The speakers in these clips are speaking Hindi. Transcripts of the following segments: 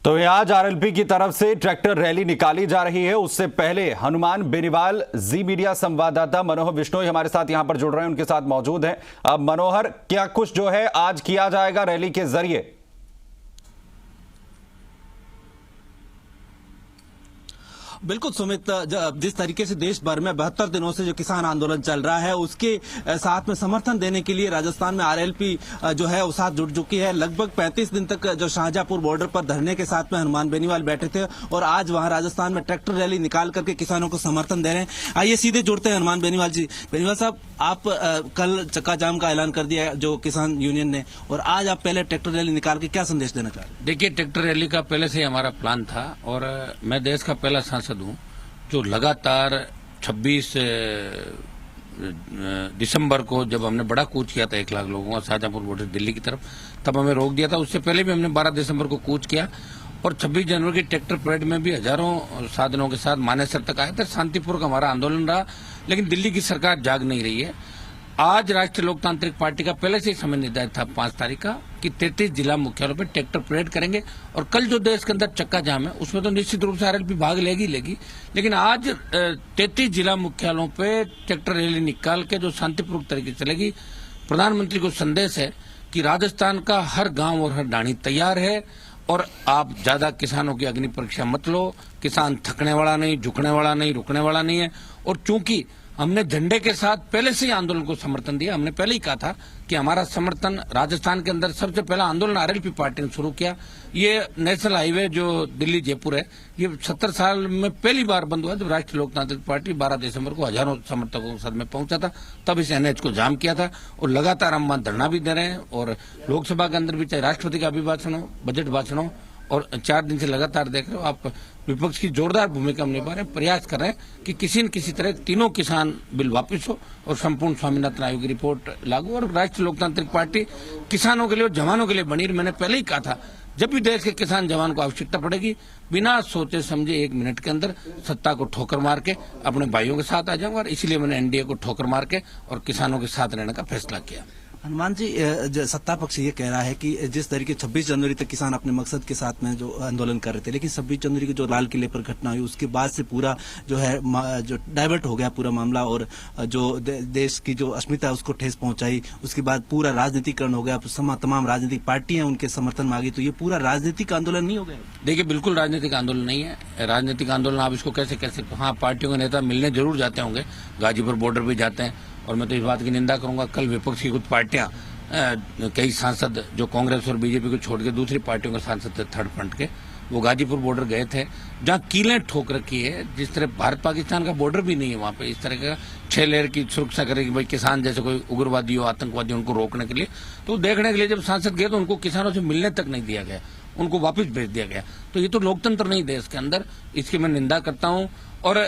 तो आज आरएलपी की तरफ से ट्रैक्टर रैली निकाली जा रही है। उससे पहले हनुमान बेनीवाल जी मीडिया संवाददाता मनोहर बिश्नोई हमारे साथ यहां पर जुड़ रहे हैं, उनके साथ मौजूद हैं। अब मनोहर, क्या कुछ जो है आज किया जाएगा रैली के जरिए? बिल्कुल सुमित, जिस तरीके से देश भर में 72 दिनों से जो किसान आंदोलन चल रहा है उसके साथ में समर्थन देने के लिए राजस्थान में आरएलपी जो है वो साथ जुट चुकी है। लगभग 35 दिन तक जो शाहजहांपुर बॉर्डर पर धरने के साथ में हनुमान बेनीवाल बैठे थे और आज वहां राजस्थान में ट्रैक्टर रैली निकाल करके किसानों को समर्थन दे रहे हैं। आइए सीधे जुड़ते हैं हनुमान बेनीवाल जी। बेनीवाल साहब, आप कल चक्का जाम का ऐलान कर दिया जो किसान यूनियन ने, और आज आप पहले ट्रैक्टर रैली निकाल के क्या संदेश देना चाह रहे हैं? देखिए, ट्रैक्टर रैली का पहले से हमारा प्लान था और मैं देश का पहला सांसद हूं जो लगातार 26 दिसंबर को जब हमने बड़ा कूच किया था 1 लाख लोगों का शाहजहांपुर बॉर्डर दिल्ली की तरफ, तब हमें रोक दिया था। उससे पहले भी हमने 12 दिसंबर को कूच किया और 26 जनवरी की ट्रैक्टर परेड में भी हजारों साधनों के साथ मानेसर तक आए थे। शांतिपूर्वक हमारा आंदोलन रहा, लेकिन दिल्ली की सरकार जाग नहीं रही है। आज राष्ट्रीय लोकतांत्रिक पार्टी का पहले से ही समय निर्धारित था 5 तारीख का कि 33 जिला मुख्यालयों पर ट्रैक्टर परेड करेंगे और कल जो देश के अंदर चक्का जाम है उसमें तो निश्चित रूप से आरएलपी भाग लेगी, लेकिन आज 33 जिला मुख्यालयों पे ट्रैक्टर रैली निकाल के जो शांतिपूर्वक तरीके से चलेगी। प्रधानमंत्री को संदेश है कि राजस्थान का हर गांव और हर डाणी तैयार है और आप ज्यादा किसानों की अग्नि परीक्षा मत लो। किसान थकने वाला नहीं, झुकने वाला नहीं, रुकने वाला नहीं है। और चूंकि हमने झंडे के साथ पहले से ही आंदोलन को समर्थन दिया, हमने पहले ही कहा था कि हमारा समर्थन राजस्थान के अंदर सबसे पहला आंदोलन आरएलपी पार्टी ने शुरू किया। ये नेशनल हाईवे जो दिल्ली जयपुर है, ये 70 साल में पहली बार बंद हुआ जब राष्ट्रीय लोकतांत्रिक पार्टी 12 दिसंबर को हजारों समर्थकों के साथ में पहुंचा था, तब इस एनएच को जाम किया था। और लगातार हम वहां धरना भी दे रहे हैं और लोकसभा के अंदर भी चाहे राष्ट्रपति का अभिभाषण हो, बजट भाषण हो, और 4 दिन से लगातार देख रहे हो आप विपक्ष की जोरदार भूमिका हम निभा रहे हैं। प्रयास कर रहे हैं कि किसी न किसी तरह तीनों किसान बिल वापस हो और संपूर्ण स्वामीनाथन आयोग की रिपोर्ट लागू। और राष्ट्रीय लोकतांत्रिक पार्टी किसानों के लिए और जवानों के लिए बनी। मैंने पहले ही कहा था, जब भी देश के किसान जवान को आवश्यकता पड़ेगी, बिना सोचे समझे 1 मिनट के अंदर सत्ता को ठोकर मार के अपने भाइयों के साथ आ जाऊंगा। और इसीलिए मैंने एनडीए को ठोकर मार के और किसानों के साथ रहने का फैसला किया। हनुमान जी, सत्ता पक्ष ये कह रहा है कि जिस तरीके 26 जनवरी तक किसान अपने मकसद के साथ में जो आंदोलन कर रहे थे, लेकिन 26 जनवरी की जो लाल किले पर घटना हुई उसके बाद से पूरा जो है जो डाइवर्ट हो गया पूरा मामला, और जो देश की जो अस्मिता है उसको ठेस पहुंचाई। उसके बाद पूरा राजनीतिकरण हो गया, तमाम राजनीतिक पार्टियां उनके समर्थन मांगी, तो ये पूरा राजनीतिक आंदोलन नहीं हो गया? देखिए, बिल्कुल राजनीतिक आंदोलन नहीं है। राजनीतिक आंदोलन आप इसको कैसे कैसे, हाँ, पार्टियों के नेता मिलने जरूर जाते होंगे, गाजीपुर बॉर्डर भी जाते हैं। और मैं तो इस बात की निंदा करूंगा, कल विपक्ष की कुछ पार्टियां, कई सांसद जो कांग्रेस और बीजेपी को छोड़ के दूसरी पार्टियों के सांसद थे थर्ड फ्रंट के, वो गाजीपुर बॉर्डर गए थे जहां कीलें ठोक रखी है। जिस तरह भारत पाकिस्तान का बॉर्डर भी नहीं है वहां पे, इस तरह का 6 लेयर की सुरक्षा करेगी भाई किसान जैसे कोई उग्रवादी हो, आतंकवादी, उनको रोकने के लिए। तो देखने के लिए जब सांसद गए तो उनको किसानों से मिलने तक नहीं दिया गया, उनको वापस भेज दिया गया। तो ये तो लोकतंत्र नहीं देश के अंदर, इसकी मैं निंदा करता हूं। और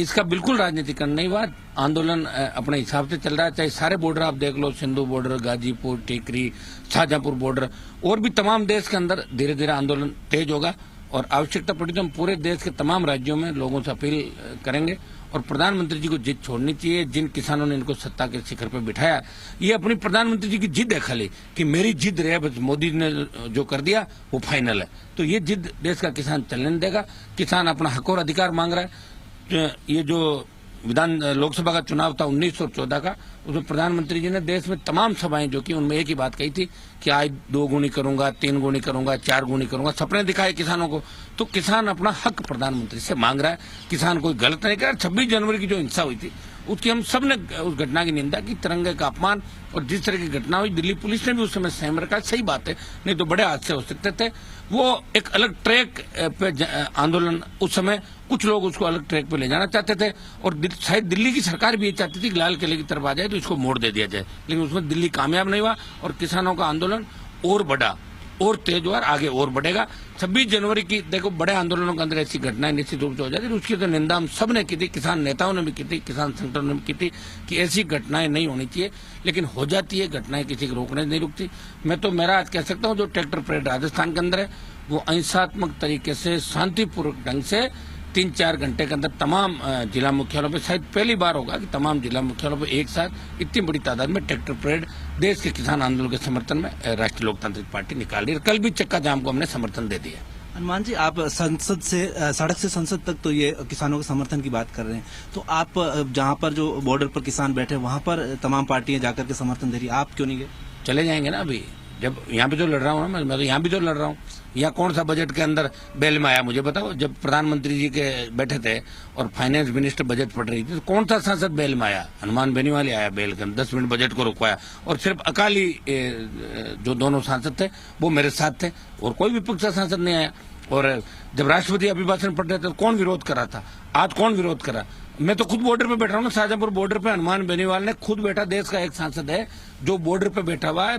इसका बिल्कुल राजनीतिकरण नहीं हुआ, आंदोलन अपने हिसाब से चल रहा है। चाहे सारे बॉर्डर आप देख लो, सिंधु बॉर्डर, गाजीपुर, टेकरी, शाहजहांपुर बॉर्डर, और भी तमाम देश के अंदर धीरे धीरे आंदोलन तेज होगा। और आवश्यकता पड़ी तो हम पूरे देश के तमाम राज्यों में लोगों से अपील करेंगे। और प्रधानमंत्री जी को जिद छोड़नी चाहिए। जिन किसानों ने इनको सत्ता के शिखर पर बिठाया, ये अपनी प्रधानमंत्री जी की जिद है खाली कि मेरी जिद रहे, बस मोदी ने जो कर दिया वो फाइनल है। तो ये जिद देश का किसान चलने नहीं देगा। किसान अपना हक और अधिकार मांग रहा है। ये जो लोकसभा का चुनाव था 1914 का, उसमें प्रधानमंत्री जी ने देश में तमाम सभाएं जो की, उनमें एक ही बात कही थी कि आज 2 गुनी करूंगा, 3 गुनी करूंगा, 4 गुनी करूंगा। सपने दिखाए किसानों को। तो किसान अपना हक प्रधानमंत्री से मांग रहा है। किसान कोई गलत नहीं कर रहा। 26 जनवरी की जो हिंसा हुई थी उसकी हम सब ने उस घटना की निंदा की, तिरंगे का अपमान, और जिस तरह की घटना हुई दिल्ली पुलिस ने भी उस समय सहम रखा। सही बात है, नहीं तो बड़े हादसे हो सकते थे। वो एक अलग ट्रैक पे आंदोलन, उस समय कुछ लोग उसको अलग ट्रैक पे ले जाना चाहते थे और शायद दिल्ली की सरकार भी ये चाहती थी कि लाल किले की तरफ आ जाए तो इसको मोड़ दे दिया जाए, लेकिन उसमें दिल्ली कामयाब नहीं हुआ और किसानों का आंदोलन और बढ़ा और तेज हुआ, आगे और बढ़ेगा। 26 जनवरी की देखो, बड़े आंदोलनों के अंदर ऐसी घटनाएं निश्चित रूप से हो जाती है। उसकी तो निंदा हम सब ने की थी, किसान नेताओं ने भी की थी, किसान संगठनों ने भी की थी कि ऐसी घटनाएं नहीं होनी चाहिए, लेकिन हो जाती है घटनाएं, किसी को रोकने नहीं रुकती। मैं तो मेरा आज कह सकता हूँ जो ट्रैक्टर परेड राजस्थान के अंदर है वो अहिंसात्मक तरीके से शांतिपूर्वक ढंग से 3-4 घंटे के अंदर तमाम जिला मुख्यालयों पे, शायद पहली बार होगा कि तमाम जिला मुख्यालयों पे एक साथ इतनी बड़ी तादाद में ट्रैक्टर परेड देश के किसान आंदोलन के समर्थन में राष्ट्रीय लोकतांत्रिक पार्टी निकाल रही है। कल भी चक्का जाम को हमने समर्थन दे दिया। हनुमान जी, आप संसद से सड़क से संसद तक तो ये किसानों के समर्थन की बात कर रहे हैं, तो आप जहां पर जो बॉर्डर पर किसान बैठे वहां पर तमाम पार्टियां जाकर के समर्थन दे रही है, आप क्यों नहीं गए? चले जाएंगे ना। अभी जब यहाँ पे जो लड़ रहा हूँ ना मैं तो यहाँ भी जो लड़ रहा हूँ। यहाँ कौन सा बजट के अंदर बेल में आया मुझे बताओ? जब प्रधानमंत्री जी के बैठे थे और फाइनेंस मिनिस्टर बजट पढ़ रही थी तो कौन सा सांसद बेल में आया? हनुमान बेनीवाल आया बेल के 10 मिनट बजट को रुकवाया, और सिर्फ अकाली जो दोनों सांसद थे वो मेरे साथ थे और कोई विपक्ष का सांसद नहीं आया। और जब राष्ट्रपति अभिभाषण पढ़ रहे थे तो कौन विरोध कर रहा था? आज कौन विरोध कर रहा? मैं तो खुद बॉर्डर पे बैठा हूँ ना, शाहजहांपुर बॉर्डर पे हनुमान बेनीवाल ने खुद बैठा। देश का एक सांसद है जो बॉर्डर पे बैठा हुआ है।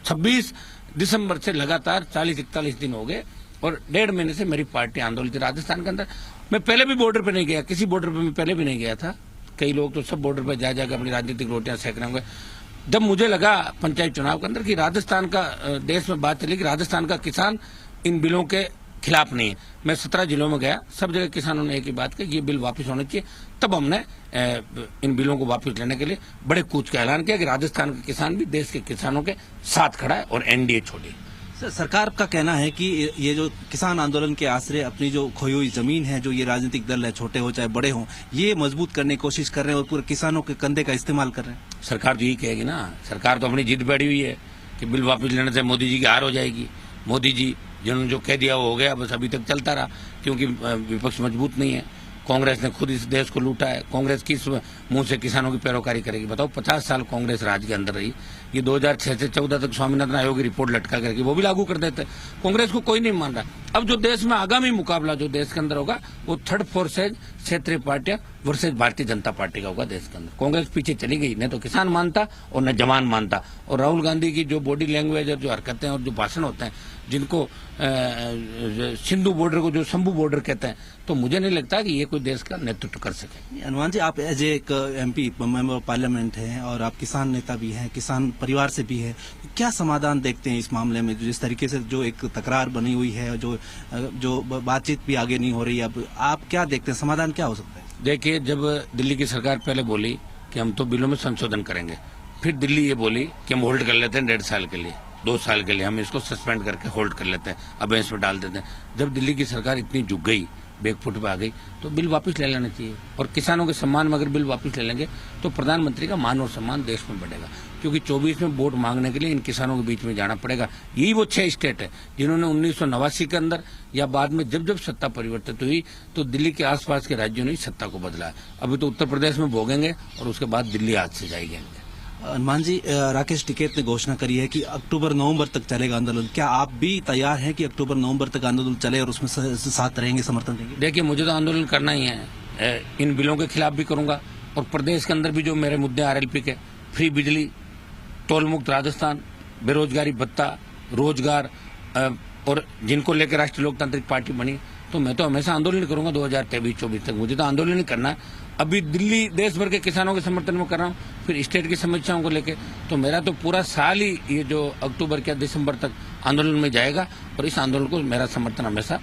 26 दिसंबर से लगातार 40-41 दिन हो गए और 1.5 महीने से मेरी पार्टी आंदोलन थी राजस्थान के अंदर। मैं पहले भी बॉर्डर पे नहीं गया, किसी बॉर्डर पे मैं पहले भी नहीं गया था। कई लोग तो सब बॉर्डर पे जा जाकर अपनी राजनीतिक रोटियां सेक रहे होंगे। जब मुझे लगा पंचायत चुनाव के अंदर कि राजस्थान का देश में बात चली कि राजस्थान का किसान इन बिलों के खिलाफ नहीं है, मैं 17 जिलों में गया, सब जगह किसानों ने एक ही बात कही, ये बिल वापस होने चाहिए। तब हमने इन बिलों को वापस लेने के लिए बड़े कूच का ऐलान किया कि राजस्थान के किसान भी देश के किसानों के साथ खड़ा है और एनडीए छोड़ी। सरकार का कहना है कि ये जो किसान आंदोलन के आश्रय अपनी जो खोई हुई जमीन है, जो ये राजनीतिक दल है, छोटे हो चाहे बड़े हो, ये मजबूत करने की कोशिश कर रहे हैं और पूरे किसानों के कंधे का इस्तेमाल कर रहे हैं। सरकार तो यही कहेगी ना, सरकार तो अपनी जिद बैठी हुई है कि बिल वापस लेने से मोदी जी की हार हो जाएगी। मोदी जी जिन्होंने जो कह दिया वो हो गया, बस अभी तक चलता रहा क्योंकि विपक्ष मजबूत नहीं है। कांग्रेस ने खुद इस देश को लूटा है। कांग्रेस किस मुंह से किसानों की पैरोकारी करेगी बताओ? 50 साल कांग्रेस राज के अंदर रही। ये 2006 से 14 तक स्वामीनाथन आयोग की रिपोर्ट लटका करके वो भी लागू कर देते। कांग्रेस को कोई नहीं मान रहा। अब जो देश में आगामी मुकाबला जो देश के अंदर होगा वो थर्ड फोर्सेज क्षेत्रीय पार्टियां वर्सेज भारतीय जनता पार्टी का होगा देश के अंदर। कांग्रेस पीछे चली गई, न तो किसान मानता और न जवान मानता। और राहुल गांधी की जो बॉडी लैंग्वेज और जो हरकतें और जो भाषण होते हैं, जिनको सिंधु बॉर्डर को जो शंभू बॉर्डर कहते हैं, तो मुझे नहीं लगता कि ये कोई देश का नेतृत्व कर सके। हनुमान जी, आप एज एक एमपी मेंबर ऑफ पार्लियामेंट हैं और आप किसान नेता भी हैं, किसान परिवार से भी है, क्या समाधान देखते हैं इस मामले में? जिस तरीके से जो एक तकरार बनी हुई है, जो बातचीत भी आगे नहीं हो रही, अब आप क्या देखते हैं, समाधान क्या हो सकता है? देखिए, जब दिल्ली की सरकार पहले बोली कि हम तो बिलों में संशोधन करेंगे, फिर दिल्ली ये बोली कि हम होल्ड कर लेते हैं 1.5 साल के लिए, 2 साल के लिए हम इसको सस्पेंड करके होल्ड कर लेते हैं, अबेंस में डाल देते हैं। जब दिल्ली की सरकार इतनी झुक गई, बैकफुट पे आ गई, तो बिल वापस ले लेना चाहिए। और किसानों के सम्मान में अगर बिल वापस ले लेंगे तो प्रधानमंत्री का मान और सम्मान देश में बढ़ेगा। क्योंकि 24 में वोट मांगने के लिए इन किसानों के बीच में जाना पड़ेगा। यही वो 6 स्टेट है जिन्होंने 1989 के अंदर या बाद में जब जब सत्ता परिवर्तित हुई तो दिल्ली के आसपास के राज्यों ने सत्ता को बदला है। अभी तो उत्तर प्रदेश में भोगेंगे और उसके बाद दिल्ली हाथ से जाएंगे। हनुमान जी, राकेश टिकैत ने घोषणा करी है कि अक्टूबर-नवंबर तक चलेगा आंदोलन। क्या आप भी तैयार हैं कि अक्टूबर-नवंबर तक आंदोलन चले और उसमें साथ रहेंगे, समर्थन देंगे? देखिए, मुझे तो आंदोलन करना ही है। इन बिलों के खिलाफ भी करूंगा और प्रदेश के अंदर भी जो मेरे मुद्दे आरएलपी के, फ्री बिजली, टोल मुक्त राजस्थान, बेरोजगारी भत्ता, रोजगार, और जिनको लेकर राष्ट्रीय लोकतांत्रिक पार्टी बनी, तो मैं तो हमेशा आंदोलन करूंगा 2023-24 तक। मुझे तो आंदोलन ही करना है। अभी दिल्ली देश भर के किसानों के समर्थन में कर रहा हूँ, फिर स्टेट की समस्याओं को लेके, तो मेरा तो पूरा साल ही ये जो अक्टूबर या दिसंबर तक आंदोलन में जाएगा और इस आंदोलन को मेरा समर्थन हमेशा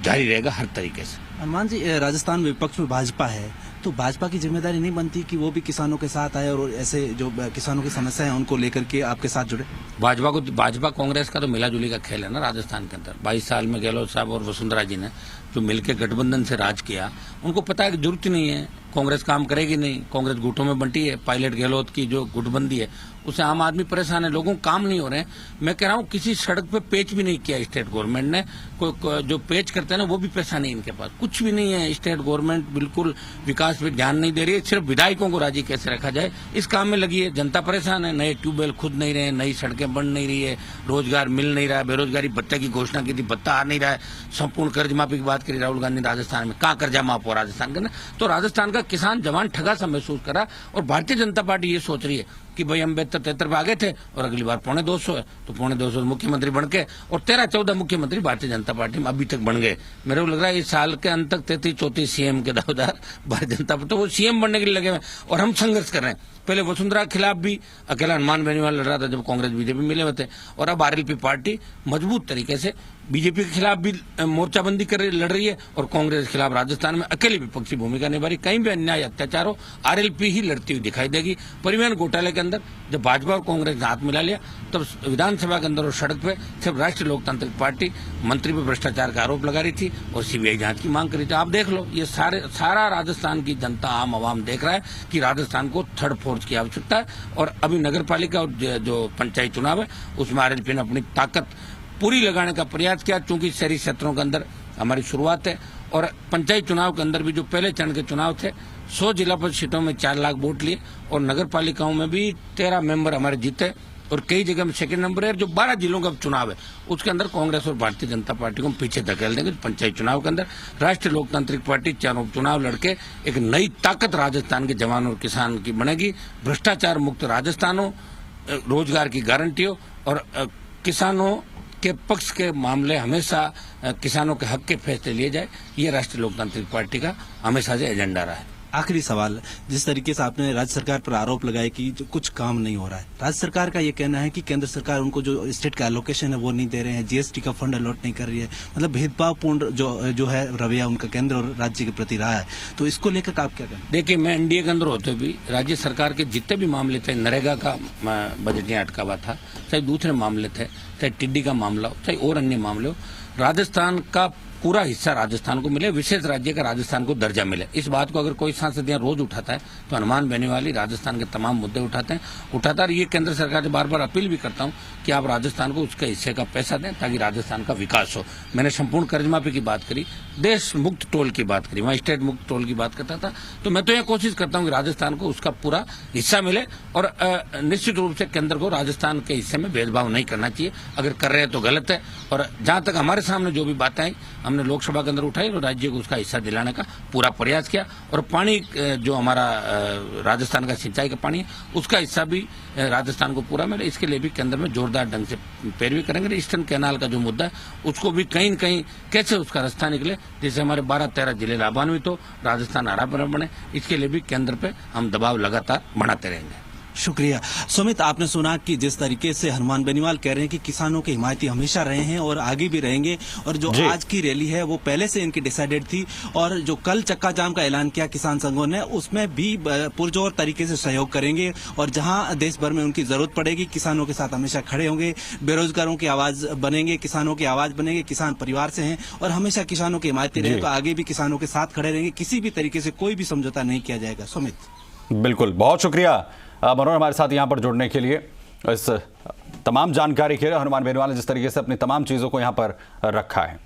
जारी रहेगा हर तरीके से। हनुमान जी, राजस्थान में विपक्ष में भाजपा है, तो भाजपा की जिम्मेदारी नहीं बनती कि वो भी किसानों के साथ आए और ऐसे जो किसानों की समस्या है उनको लेकर के आपके साथ जुड़े? भाजपा कांग्रेस का तो मिला जुली का खेल है ना राजस्थान के अंदर। 22 साल में गहलोत साहब और वसुंधरा जी ने जो मिलकर गठबंधन से राज किया, उनको पता है कि जरूरत ही नहीं है, कांग्रेस काम करेगी नहीं, कांग्रेस गुटों में बंटी है। पायलट गहलोत की जो गुटबंदी है उससे आम आदमी परेशान है, लोगों को काम नहीं हो रहे हैं। मैं कह रहा हूँ किसी सड़क पे पेच भी नहीं किया स्टेट गवर्नमेंट ने। जो पेच करते हैं ना वो भी पैसा नहीं इनके पास, कुछ भी नहीं है। स्टेट गवर्नमेंट बिल्कुल विकास पे ध्यान नहीं दे रही है, सिर्फ विधायकों को राजी कैसे रखा जाए इस काम में लगी है। जनता परेशान है, नए ट्यूबवेल खुद नहीं रहे, नई सड़कें बन नहीं रही है, रोजगार मिल नहीं रहा है, बेरोजगारी भत्ते की घोषणा की थी, भत्ता आ नहीं रहा है, संपूर्ण कर्ज माफी की बात करी राहुल गांधी राजस्थान में, कहाँ कर्जा माफ हुआ राजस्थान के ना? तो राजस्थान का किसान जवान ठगा सा महसूस करा और भारतीय जनता पार्टी ये सोच रही है कि भाई हम 72-73 पे आ गए थे और अगली बार 250 है, तो 250 मुख्यमंत्री बन के और 13-14 मुख्यमंत्री भारतीय जनता पार्टी में अभी तक बन गए। मेरे को लग रहा है इस साल के अंत तक 33-34 सीएम के दावेदार भारतीय जनता पार्टी, तो वो सीएम बनने के लिए लगे हुए और हम संघर्ष कर रहे हैं। पहले वसुंधरा के खिलाफ भी अकेला हनुमान बेनीवाल लड़ रहा था जब कांग्रेस बीजेपी मिले हुए थे, और अब आरएलपी पार्टी मजबूत तरीके से बीजेपी के खिलाफ भी मोर्चाबंदी लड़ रही है और कांग्रेस के खिलाफ राजस्थान में अकेली विपक्षी भूमिका निभा रही। कहीं भी अन्याय अत्याचार हो, आरएलपी ही लड़ती हुई दिखाई देगी। परिवहन घोटाले के अंदर जब भाजपा और कांग्रेस ने हाथ मिला लिया तब विधानसभा के अंदर और सड़क पे सिर्फ राष्ट्रीय लोकतांत्रिक पार्टी मंत्री पर भ्रष्टाचार का आरोप लगा रही थी और सीबीआई जांच की मांग करी थी। आप देख लो, ये सारा राजस्थान की जनता, आम आवाम देख रहा है कि राजस्थान को थर्ड फोर्स की आवश्यकता है। और अभी नगर पालिका और जो पंचायत चुनाव है उसमें आरएलपी ने अपनी ताकत पूरी लगाने का प्रयास किया, क्योंकि शहरी क्षेत्रों के अंदर हमारी शुरुआत है। और पंचायत चुनाव के अंदर भी जो पहले चरण के चुनाव थे 100 जिला परिषद सीटों में 4 लाख वोट लिए और नगर पालिकाओं में भी 13 मेंबर हमारे जीते और कई जगह में सेकंड नंबर है। जो 12 जिलों का चुनाव है उसके अंदर कांग्रेस और भारतीय जनता पार्टी को पीछे धकेल देंगे। पंचायत चुनाव के अंदर राष्ट्रीय लोकतांत्रिक पार्टी चारों चुनाव लड़के एक नई ताकत राजस्थान के जवान और किसान की बनेगी। भ्रष्टाचार मुक्त राजस्थान हो, रोजगार की गारंटी हो और किसानों के पक्ष के मामले हमेशा किसानों के हक के फैसले लिए जाए, ये राष्ट्रीय लोकतांत्रिक पार्टी का हमेशा से एजेंडा रहा है। आखिरी सवाल, जिस तरीके से आपने राज्य सरकार पर आरोप लगाए कि जो कुछ काम नहीं हो रहा है, राज्य सरकार का ये कहना है कि केंद्र सरकार उनको जो स्टेट का एलोकेशन है वो नहीं दे रहे हैं, जीएसटी का फंड अलॉट नहीं कर रही है, मतलब भेदभावपूर्ण जो है रवैया उनका केंद्र और राज्य के प्रति रहा है। तो इसको लेकर आप क्या कहें? देखिए, मैं एनडीए के अंदर होते भी राज्य सरकार के जितने भी मामले थे, नरेगा का बजट नहीं अटका हुआ था, चाहे दूसरे मामले थे, चाहे टिड्डी का मामला हो, चाहे और अन्य मामले हो, राजस्थान का पूरा हिस्सा राजस्थान को मिले, विशेष राज्य का राजस्थान को दर्जा मिले। इस बात को अगर कोई सांसद यहाँ रोज उठाता है तो हनुमान बेनीवाल राजस्थान के तमाम मुद्दे उठाता है। ये केंद्र सरकार से बार बार अपील भी करता हूँ कि आप राजस्थान को उसके हिस्से का पैसा दें ताकि राजस्थान का विकास हो। मैंने संपूर्ण कर्ज माफी की बात करी, देश मुक्त टोल की बात करी, वहाँ स्टेट मुक्त टोल की बात करता था। तो मैं तो यह कोशिश करता हूँ कि राजस्थान को उसका पूरा हिस्सा मिले और निश्चित रूप से केंद्र को राजस्थान के हिस्से में भेदभाव नहीं करना चाहिए। अगर कर रहे हैं तो गलत है। और जहां तक हमारे सामने जो भी बातें आई हमने लोकसभा के अंदर उठाई और राज्य को उसका हिस्सा दिलाने का पूरा प्रयास किया। और पानी जो हमारा राजस्थान का सिंचाई का पानी है उसका हिस्सा भी राजस्थान को पूरा मिले, इसके लिए भी केंद्र में जोरदार ढंग से पैरवी करेंगे। ईस्टर्न कैनाल का जो मुद्दा है उसको भी कहीं न कहीं कैसे उसका रास्ता निकले जिससे हमारे 12-13 जिले लाभान्वित हो, राजस्थान हरा भरा बने, इसके लिए भी केंद्र पे हम दबाव लगातार बढ़ाते रहेंगे। शुक्रिया। सुमित, आपने सुना कि जिस तरीके से हनुमान बेनीवाल कह रहे हैं कि किसानों के हिमायती हमेशा रहे हैं और आगे भी रहेंगे, और जो आज की रैली है वो पहले से इनकी डिसाइडेड थी, और जो कल चक्का जाम का ऐलान किया किसान संघों ने उसमें भी पुरजोर तरीके से सहयोग करेंगे और जहां देश भर में उनकी जरूरत पड़ेगी किसानों के साथ हमेशा खड़े होंगे, बेरोजगारों की आवाज बनेंगे, किसानों की आवाज बनेंगे। किसान परिवार से हैं और हमेशा किसानों के हिमायती रहे, तो आगे भी किसानों के साथ खड़े रहेंगे, किसी भी तरीके से कोई भी समझौता नहीं किया जाएगा। सुमित, बिल्कुल, बहुत शुक्रिया मनोहर हमारे साथ यहां पर जुड़ने के लिए, इस तमाम जानकारी के लिए। हनुमान बेनीवाल ने जिस तरीके से अपनी तमाम चीजों को यहां पर रखा है।